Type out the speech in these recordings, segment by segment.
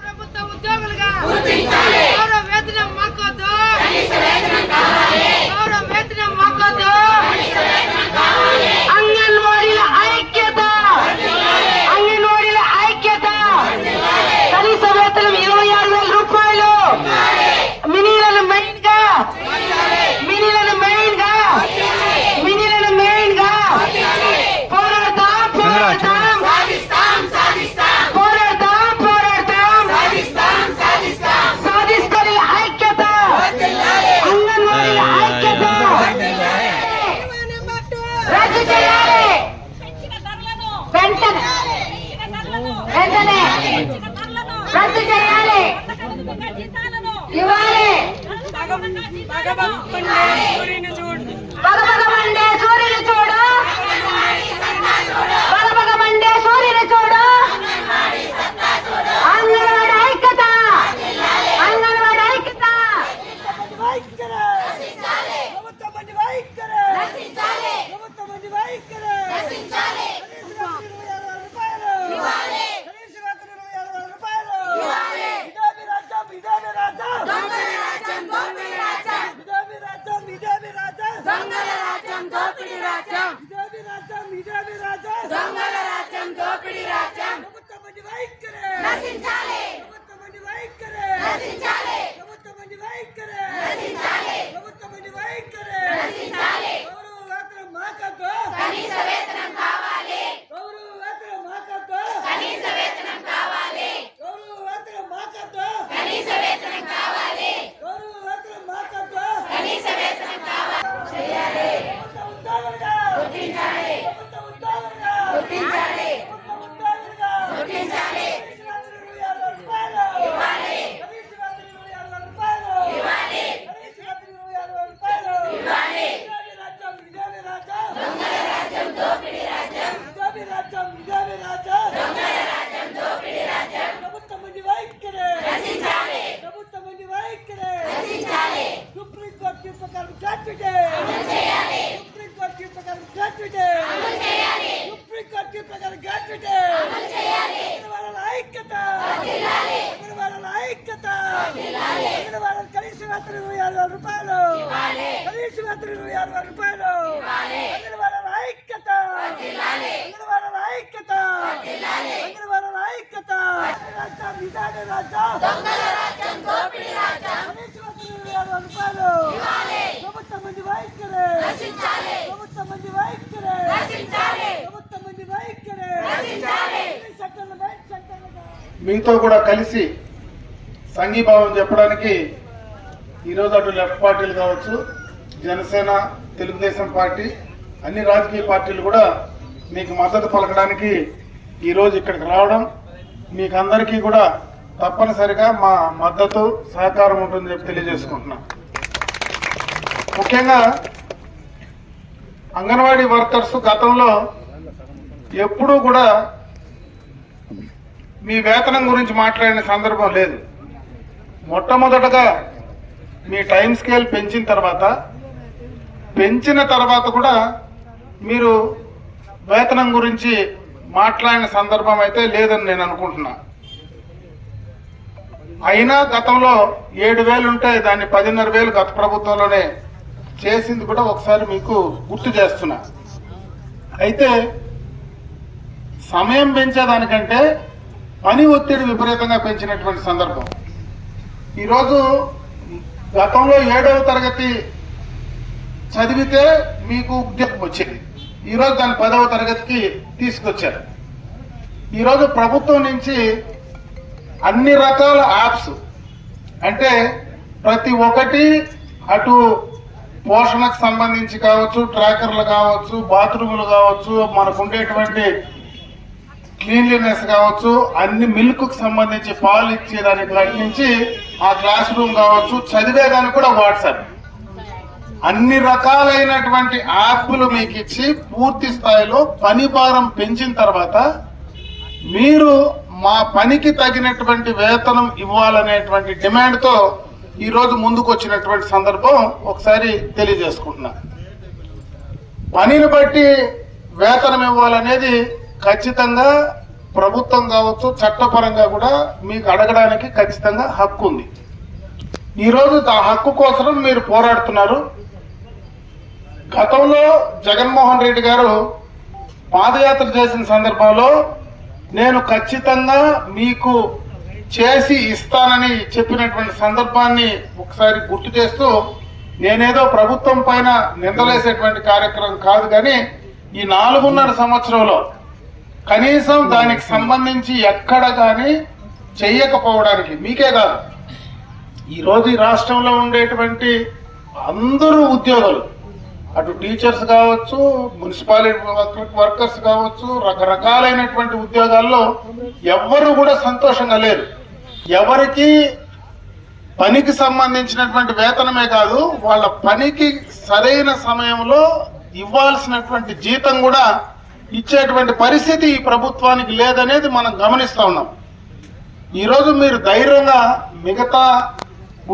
ప్రభుత్వ ఉద్యోగులుగా గౌరవ వేతనం మాకొద్దు, గౌరవ వేతనం మాకొద్దు. అంగన్వాడీల ఐక్యత, అంగన్వాడీల ఐక్యత. కనీస వేతనం 26,000 రూపాయలు. మినీలను మెయిన్ గా, మినీలను మెయిన్ గా, మినీలను మెయిన్ గా పోరాడతాం, పోరాడతాం, పోరాడతాం, పోరాడతాం, సాధిస్తాం. ఐక్యత, అంగన్వాడీల ఐక్యత రద్దు చేయాలి. వెంటనే రద్దు చేయాలి, ఇవ్వాలి. పగపగమండే సూర్యుని చూడు, పగపగమండే సూర్యుని చూడు. అంగన్వాడీ ఐక్యత, అంగన్వాడీ ఐక్యత. మీతో కూడా కలిసి సంఘీభావం చెప్పడానికి ఈరోజు అటు లెఫ్ట్ పార్టీలు కావచ్చు, జనసేన, తెలుగుదేశం పార్టీ, అన్ని రాజకీయ పార్టీలు కూడా మీకు మద్దతు పలకడానికి ఈరోజు ఇక్కడికి రావడం, మీకు అందరికీ కూడా తప్పనిసరిగా మా మద్దతు సహకారం ఉంటుందని చెప్పి తెలియజేసుకుంటున్నాం. ముఖ్యంగా అంగన్వాడీ వర్కర్స్ గతంలో ఎప్పుడూ కూడా మీ వేతనం గురించి మాట్లాడిన సందర్భం లేదు. మొట్టమొదటగా మీ టైం స్కేల్ పెంచిన తర్వాత కూడా మీరు వేతనం గురించి మాట్లాడిన సందర్భం అయితే లేదని నేను అనుకుంటున్నా. అయినా గతంలో 7,000 ఉంటే దాన్ని 10,500 గత ప్రభుత్వంలోనే చేసింది కూడా ఒకసారి మీకు గుర్తు చేస్తున్నా. అయితే సమయం పెంచేదానికంటే పని ఒత్తిడి విపరీతంగా పెంచినటువంటి సందర్భం. ఈరోజు గతంలో 7వ తరగతి చదివితే మీకు ఉద్యోగం వచ్చేది, ఈరోజు దాన్ని 10వ తరగతికి తీసుకొచ్చారు. ఈరోజు ప్రభుత్వం నుంచి అన్ని రకాల యాప్స్, అంటే ప్రతి ఒక్కటి అటు పోషణకు సంబంధించి కావచ్చు, ట్రాకర్లు కావచ్చు, బాత్రూములు కావచ్చు, మనకు ఉండేటువంటి క్లీన్లీనెస్ కావచ్చు, అన్ని మిల్క్ కు సంబంధించి పాలు ఇచ్చేదానికి నుంచి ఆ క్లాస్ రూమ్ కావచ్చు, చదివేదానికి కూడా వాట్సాప్, అన్ని రకాలైనటువంటి యాప్లు మీకు ఇచ్చి పూర్తి స్థాయిలో పని భారం పెంచిన తర్వాత మీరు మా పనికి తగినటువంటి వేతనం ఇవ్వాలనేటువంటి డిమాండ్ తో ఈరోజు ముందుకు వచ్చినటువంటి సందర్భం ఒకసారి తెలియజేసుకుంటున్నా. పనిని బట్టి వేతనం ఇవ్వాలనేది ఖచ్చితంగా ప్రభుత్వం కావచ్చు, చట్టపరంగా కూడా మీకు అడగడానికి ఖచ్చితంగా హక్కు ఉంది. ఈరోజు ఆ హక్కు కోసం మీరు పోరాడుతున్నారు. గతంలో జగన్మోహన్ రెడ్డి గారు పాదయాత్ర చేసిన సందర్భంలో నేను ఖచ్చితంగా మీకు చేసి ఇస్తానని చెప్పినటువంటి సందర్భాన్ని ఒకసారి గుర్తు చేస్తూ, నేనేదో ప్రభుత్వం పైన నిందలేసేటువంటి కార్యక్రమం కాదు, కానీ ఈ 4.5 సంవత్సరంలో కనీసం దానికి సంబంధించి ఎక్కడ కానీ చెయ్యకపోవడానికి మీకే కాదు, ఈరోజు ఈ రాష్ట్రంలో ఉండేటువంటి అందరూ ఉద్యోగులు, అటు టీచర్స్ కావచ్చు, మున్సిపాలిటీ వర్కర్స్ కావచ్చు, రకరకాలైనటువంటి ఉద్యోగాల్లో ఎవ్వరు కూడా సంతోషంగా లేరు. ఎవరికి పనికి సంబంధించినటువంటి వేతనమే కాదు, వాళ్ళ పనికి సరైన సమయంలో ఇవ్వాల్సినటువంటి జీతం కూడా ఇచ్చేటువంటి పరిస్థితి ఈ ప్రభుత్వానికి లేదనేది మనం గమనిస్తా ఉన్నాం. ఈరోజు మీరు ధైర్యంగా మిగతా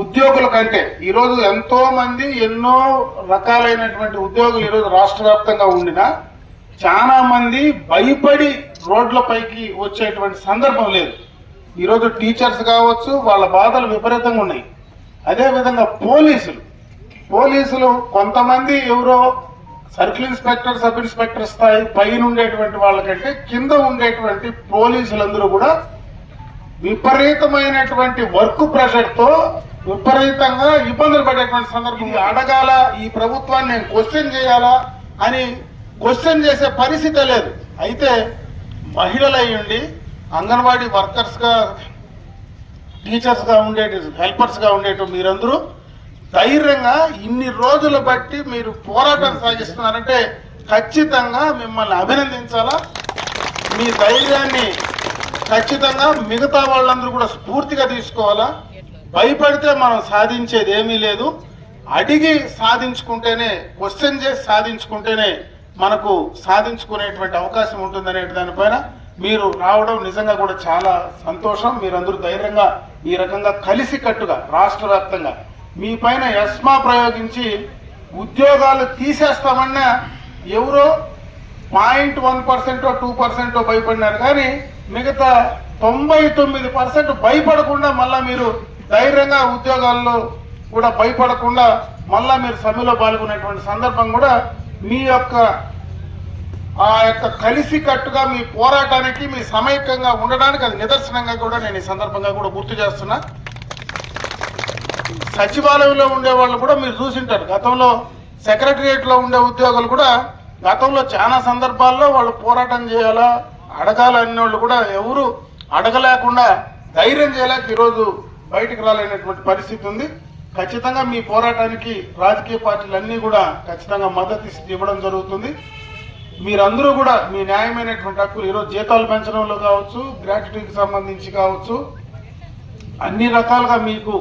ఉద్యోగుల కంటే ఈరోజు ఎంతో మంది ఎన్నో రకాలైనటువంటి ఉద్యోగులు ఈరోజు రాష్ట్ర వ్యాప్తంగా ఉండినా చాలా మంది భయపడి రోడ్లపైకి వచ్చేటువంటి సందర్భం లేదు. ఈరోజు టీచర్స్ కావచ్చు, వాళ్ళ బాధలు విపరీతంగా ఉన్నాయి. అదేవిధంగా పోలీసులు కొంతమంది ఎవరో సర్కిల్ ఇన్స్పెక్టర్, సబ్ ఇన్స్పెక్టర్ స్థాయి పైన ఉండేటువంటి వాళ్ళకంటే కింద ఉండేటువంటి పోలీసులందరూ కూడా విపరీతమైనటువంటి వర్క్ ప్రెషర్ తో విపరీతంగా ఇబ్బందులు పడేటువంటి సందర్భం. అడగాల, ఈ ప్రభుత్వాన్ని నేను క్వశ్చన్ చేయాలా అని క్వశ్చన్ చేసే పరిస్థితే లేదు. అయితే మహిళలు అయ్యండి, అంగన్వాడీ వర్కర్స్ గా, టీచర్స్ గా ఉండేటి, హెల్పర్స్ గా ఉండేటి మీరందరూ ధైర్యంగా ఇన్ని రోజులు బట్టి మీరు పోరాటం సాగిస్తున్నారంటే ఖచ్చితంగా మిమ్మల్ని అభినందించాలా. మీ ధైర్యాన్ని ఖచ్చితంగా మిగతా వాళ్ళందరూ కూడా స్ఫూర్తిగా తీసుకోవాలా. భయపడితే మనం సాధించేది ఏమీ లేదు. అడిగి సాధించుకుంటేనే, క్వశ్చన్ చేసి సాధించుకుంటేనే మనకు సాధించుకునేటువంటి అవకాశం ఉంటుందనే దానిపైన మీరు రావడం నిజంగా కూడా చాలా సంతోషం. మీరందరూ ధైర్యంగా ఈ రకంగా కలిసికట్టుగా రాష్ట్ర వ్యాప్తంగా మీ పైన ఎస్మా ప్రయోగించి ఉద్యోగాలు తీసేస్తామన్నా ఎవరో 0.1% 2% భయపడినారు, కానీ మిగతా 99% భయపడకుండా మళ్ళా మీరు ధైర్యంగా ఉద్యోగాల్లో కూడా భయపడకుండా మళ్ళా మీరు సమ్మెలో పాల్గొనేటువంటి సందర్భం కూడా మీ యొక్క కలిసి కట్టుగా మీ పోరాటానికి, మీ సమైక్యంగా ఉండడానికి అది నిదర్శనంగా కూడా నేను ఈ సందర్భంగా కూడా గుర్తు చేస్తున్నా. సచివాలయంలో ఉండే వాళ్ళు కూడా మీరు చూసింటారు, గతంలో సెక్రటరియట్ లో ఉండే ఉద్యోగులు కూడా గతంలో చాలా సందర్భాల్లో వాళ్ళు పోరాటం చేయాలా, అడగాలనే వాళ్ళు కూడా ఎవరు అడగలేకుండా ధైర్యం చేయలేక ఈరోజు బయటకు రాలేనటువంటి పరిస్థితి ఉంది. ఖచ్చితంగా మీ పోరాటానికి రాజకీయ పార్టీలన్నీ కూడా ఖచ్చితంగా మద్దతు ఇవ్వడం జరుగుతుంది. మీరందరూ కూడా మీ న్యాయమైనటువంటి హక్కులు ఈరోజు జీతాలు పెంచడంలో కావచ్చు, గ్రాట్యుటీకి సంబంధించి కావచ్చు, అన్ని రకాలుగా మీకు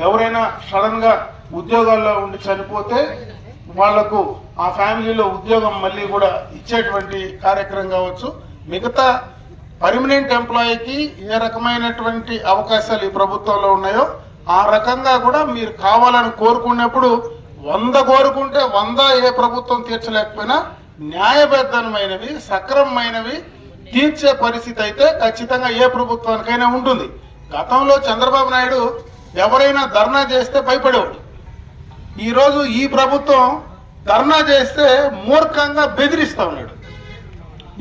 ఎవరైనా సడన్ గా ఉద్యోగాల్లో ఉండి చనిపోతే వాళ్లకు ఆ ఫ్యామిలీలో ఉద్యోగం మళ్ళీ కూడా ఇచ్చేటువంటి కార్యక్రమం కావచ్చు, మిగతా పర్మనెంట్ ఎంప్లాయీకి ఏ రకమైనటువంటి అవకాశాలు ఈ ప్రభుత్వంలో ఉన్నాయో ఆ రకంగా కూడా మీరు కావాలని కోరుకున్నప్పుడు 100 కోరుకుంటే 100 ఏ ప్రభుత్వం తీర్చలేకపోయినా న్యాయబద్ధమైనవి, సక్రమమైనవి తీర్చే పరిస్థితి అయితే ఖచ్చితంగా ఏ ప్రభుత్వానికైనా ఉంటుంది. గతంలో చంద్రబాబు నాయుడు ఎవరైనా ధర్నా చేస్తే భయపడేవాడు. ఈరోజు ఈ ప్రభుత్వం ధర్నా చేస్తే మూర్ఖంగా బెదిరిస్తా ఉన్నాడు.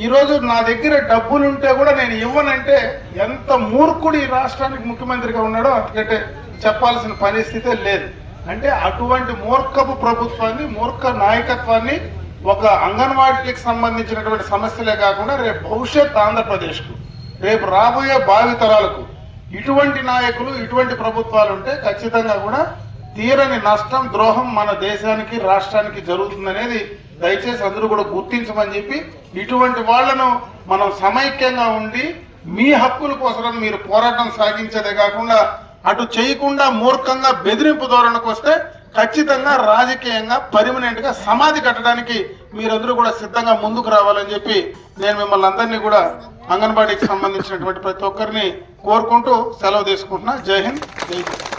ఈరోజు నా దగ్గర డబ్బులుంటే కూడా నేను ఇవ్వనంటే ఎంత మూర్ఖుడు ఈ రాష్ట్రానికి ముఖ్యమంత్రిగా ఉన్నాడో అంతకంటే చెప్పాల్సిన పరిస్థితే లేదు. అంటే అటువంటి మూర్ఖపు ప్రభుత్వాన్ని, మూర్ఖ నాయకత్వాన్ని ఒక అంగన్వాడీకి సంబంధించినటువంటి సమస్యలే కాకుండా రేపు భవిష్యత్ ఆంధ్రప్రదేశ్కు, రేపు రాబోయే భావితరాలకు ఇటువంటి నాయకులు, ఇటువంటి ప్రభుత్వాలు ఉంటే ఖచ్చితంగా కూడా తీరని నష్టం, ద్రోహం మన దేశానికి, రాష్ట్రానికి జరుగుతుందనేది దయచేసి అందరూ కూడా గుర్తించమని చెప్పి, ఇటువంటి వాళ్లను మనం సమైక్యంగా ఉండి మీ హక్కుల కోసం మీరు పోరాటం సాగించేదే కాకుండా అటు చేయకుండా మూర్ఖంగా బెదిరింపు ధోరణికి వస్తే ఖచ్చితంగా రాజకీయంగా పర్మనెంట్ గా సమాధి కట్టడానికి మీరందరూ కూడా సిద్ధంగా ముందుకు రావాలని చెప్పి నేను మిమ్మల్ని అందరినీ కూడా అంగన్వాడీకి సంబంధించినటువంటి ప్రతి ఒక్కరిని కోరుకుంటూ సెలవు తీసుకుంటున్నా. జై హింద్, జై హింద్.